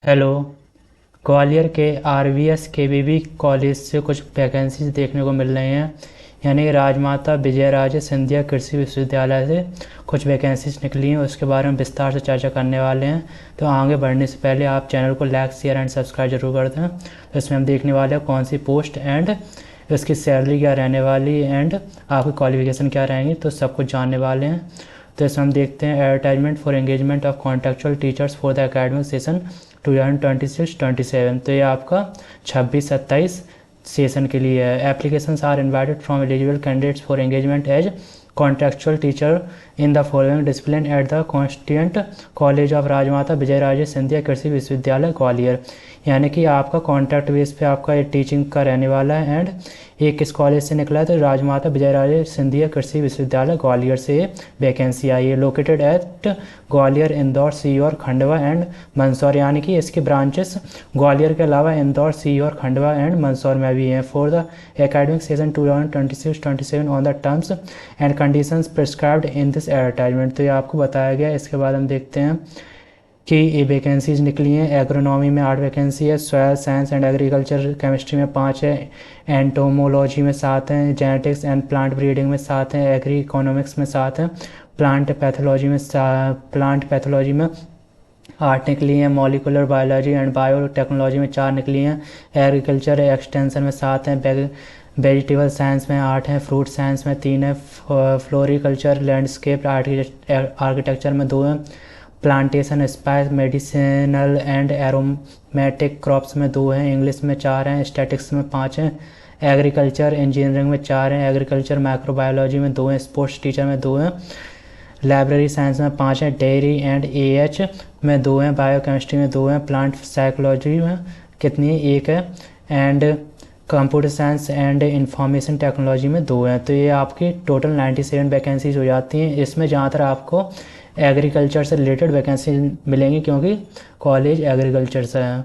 Hello. Gwalior के RVS केवीबी college से कुछ वैकेंसीज देखने को मिल रही हैं। यानी राजमाता विजयराजे सिंधिया कृषि विश्वविद्यालय से कुछ वैकेंसीज निकली हैं, उसके बारे में विस्तार से चर्चा करने वाले हैं। तो आगे बढ़ने से पहले आप चैनल को लाइक शेयर एंड सब्सक्राइब जरूर कर दें। तो इसमें हम देखने वाले हैं कौन सी पोस्ट एंड इसकी सैलरी क्या रहने वाली एंड आपकी क्वालिफिकेशन क्या रहेंगी, तो सब कुछ जानने वाले हैं। तो इसमें हम देखते हैं advertisement for engagement of contractual teachers for the academic session 2026-27। तो ये आपका 26-27 सेशन के लिए है। Applications are invited from eligible candidates for engagement as contractual teacher in the following discipline at the constituent college of Rajmata Vijayaraje Scindia Krishi Vishwavidyalaya Gwalior. यानी कि आपका contract base पे आपका ये टीचिंग का रहने वाला है। एंड ये किस कॉलेज से निकला है, तो राजमाता विजयराजे सिंधिया कृषि विश्वविद्यालय ग्वालियर से वैकेंसी आई है। Located at Gwalior, Indore, Sehore, Khandwa and Mandsaur. यानी कि इसके ब्रांचेस ग्वालियर के अलावा इंदौर, सीहोर, खंडवा एंड मंदसौर में भी हैं। For the academic session 2026-27 on the terms and conditions prescribed in this advertisement. तो ये आपको बताया गया। इसके बाद हम देखते हैं कि ये वैकेंसीज निकली हैं। एग्रोनॉमी में 8 वैकेंसी है, soil science and agriculture chemistry में 5 है, एंटोमोलॉजी में 7 हैं, जेनेटिक्स एंड प्लांट ब्रीडिंग में 7 हैं, एग्री इकोनॉमिक्स में 7 हैं, प्लांट पैथोलॉजी में 8 निकली हैं, मॉलिकुलर बायोलॉजी एंड बायोटेक्नोलॉजी में 4 निकली हैं, एग्रीकल्चर एक्सटेंशन में 7 हैं, वेजिटेबल साइंस में 8 हैं, फ्रूट साइंस में 3 है, फ्लोरिकल्चर लैंडस्केप आर्किटेक्चर में 2 हैं, plantation spice medicinal and aromatic crops में 2 हैं, इंग्लिश में 4 हैं, स्टैटिक्स में 5 हैं, एग्रीकल्चर इंजीनियरिंग में 4 हैं, एग्रीकल्चर माइक्रोबायोलॉजी में 2 हैं, स्पोर्ट्स टीचर में 2 हैं, लाइब्रेरी साइंस में 5 हैं, डेयरी एंड एएच में 2 हैं, बायोकेमिस्ट्री में 2 हैं, प्लांट साइकोलॉजी में कितनी है, 1 है, and computer science and information technology में 2 हैं। तो ये आपकी टोटल 97 वैकेंसीज हो जाती हैं। इसमें ज़्यादातर आपको एग्रीकल्चर से रिलेटेड वैकेंसी मिलेंगी क्योंकि कॉलेज एग्रीकल्चर से है।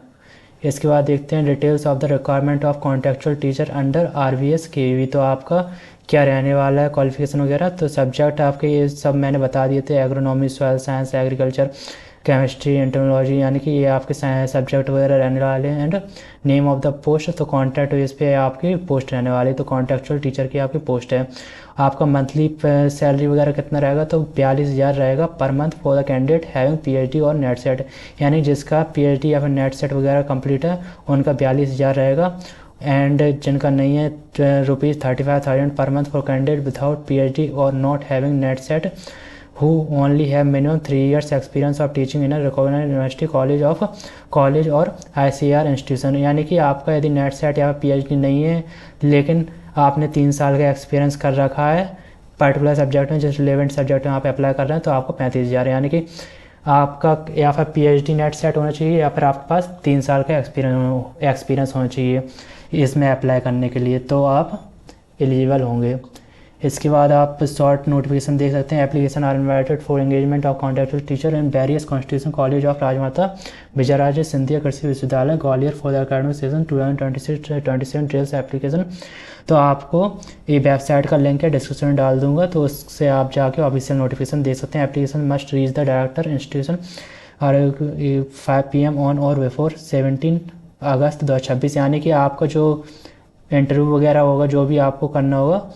इसके बाद देखते हैं details of the requirement of contractual teacher under RVS KV. तो आपका क्या रहने वाला है, क्वालिफिकेशन वगैरह। तो सब्जेक्ट आपके ये सब मैंने बता दिए थे, agronomy, soil science, agriculture, chemistry, entomology, यानी कि ये आपके सब्जेक्ट वगैरह रहने वाले हैं। And name of the post, तो कॉन्ट्रैक्ट बेस पे आपकी पोस्ट रहने वाली है। तो कॉन्ट्रेक्चुअल टीचर की आपकी पोस्ट है। आपका मंथली सैलरी वगैरह कितना रहेगा, तो 42,000 रहेगा पर month for the candidate having PhD और नेट सेट। यानी जिसका पीएचडी या फिर नेट सेट वगैरह कंप्लीट है उनका 42,000 रहेगा। एंड जिनका नहीं है ₹35,000 पर month for candidate without PhD और not having NET SET who only have minimum 3 years experience of teaching in a recognized university college और ICAR इंस्टीट्यूशन। यानी कि आपका यदि नेट सेट या पीएचडी नहीं है लेकिन आपने 3 साल का एक्सपीरियंस कर रखा है पर्टिकुलर सब्जेक्ट में, जिस रिलेवेंट सब्जेक्ट में आप अप्लाई कर रहे हैं, तो आपको 35,000। यानी कि आपका या फिर पीएचडी नेट सेट होना चाहिए या फिर आपके पास 3 साल का एक्सपीरियंस होना चाहिए इसमें अप्लाई करने के लिए, तो आप एलिजिबल होंगे। इसके बाद आप शॉर्ट नोटिफिकेशन देख सकते हैं। Application are invited for engagement of contractual teacher in various constitution college of Rajmata Vijayaraje Scindia Krishi Vishwavidyalaya Gwalior for the academic session 2026-27 trails application. तो आपको ये वेबसाइट का लिंक है डिस्क्रिप्शन में डाल दूंगा, तो उससे आप जाके ऑफिशियल नोटिफिकेशन देख सकते हैं। Application must reach the director institution और 5 PM ऑन और बिफोर 17 अगस्त 2026। यानी कि आपका जो इंटरव्यू वगैरह होगा, जो भी आपको करना होगा,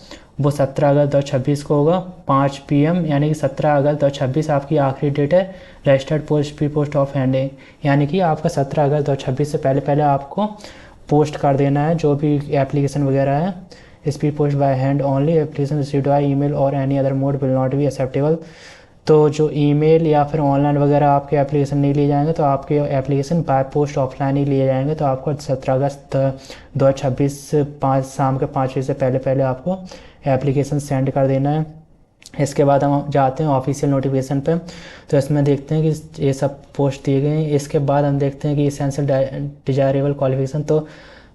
वो 17 अगस्त 2026 को होगा 5 PM। यानी कि 17 अगस्त 2026 आपकी आखिरी डेट है registered post pre post of handing. यानी कि आपका 17 अगस्त 2026 से पहले पहले आपको पोस्ट कर देना है जो भी एप्लीकेशन वगैरह है। Speed post by hand only, application received by email और any other mode will not be acceptable. तो जो ईमेल या फिर ऑनलाइन वगैरह आपके एप्लीकेशन नहीं लिए जाएंगे, तो आपके एप्लीकेशन बाय पोस्ट ऑफलाइन ही लिए जाएंगे। तो आपको 17 अगस्त 2026 शाम के 5 बजे से पहले पहले आपको एप्लीकेशन सेंड कर देना है। इसके बाद हम जाते हैं ऑफिशियल नोटिफिकेशन पे, तो इसमें देखते हैं कि ये सब पोस्ट दिए गए हैं। इसके बाद हम देखते हैं कि इसेंशियल डिजायरेबल क्वालिफिकेशन, तो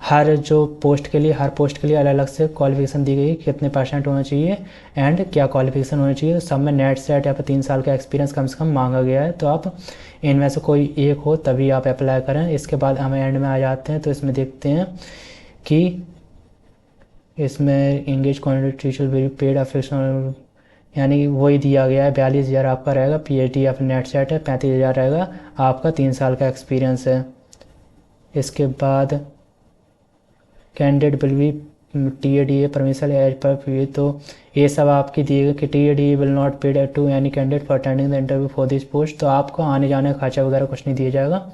हर पोस्ट के लिए अलग अलग से क्वालिफिकेशन दी गई, कितने % होना चाहिए एंड क्या क्वालिफिकेशन होनी चाहिए। तो सब में नेट सेट या फिर 3 साल का एक्सपीरियंस कम से कम मांगा गया है। तो आप इनमें से कोई एक हो तभी आप अप्लाई करें। इसके बाद हम एंड में आ जाते हैं, तो इसमें देखते हैं कि इसमें engage quality teacher very paid affection यानी वही दिया गया है, 42,000 आपका रहेगा। PhD या फिर नेट सेट है, 35,000 रहेगा। आपका 3 साल का एक्सपीरियंस है। इसके बाद candidate will be TADA permission as per P, तो ये सब आपकी दिए गए कि TADA will not paid to any candidate for attending the interview for this post, तो आपको आने जाने का खर्चा वगैरह कुछ नहीं दिया जाएगा।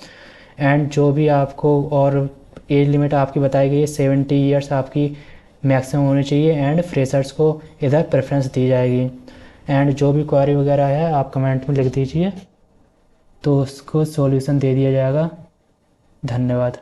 एंड जो भी आपको और एज लिमिट आपकी बताई गई है 70 ईयर्स आपकी मैक्सिमम होनी चाहिए। एंड फ्रेशर्स को इधर प्रेफरेंस दी जाएगी। एंड जो भी क्वारी वगैरह है आप कमेंट में लिख दीजिए, तो उसको सॉल्यूशन दे दिया जाएगा। धन्यवाद।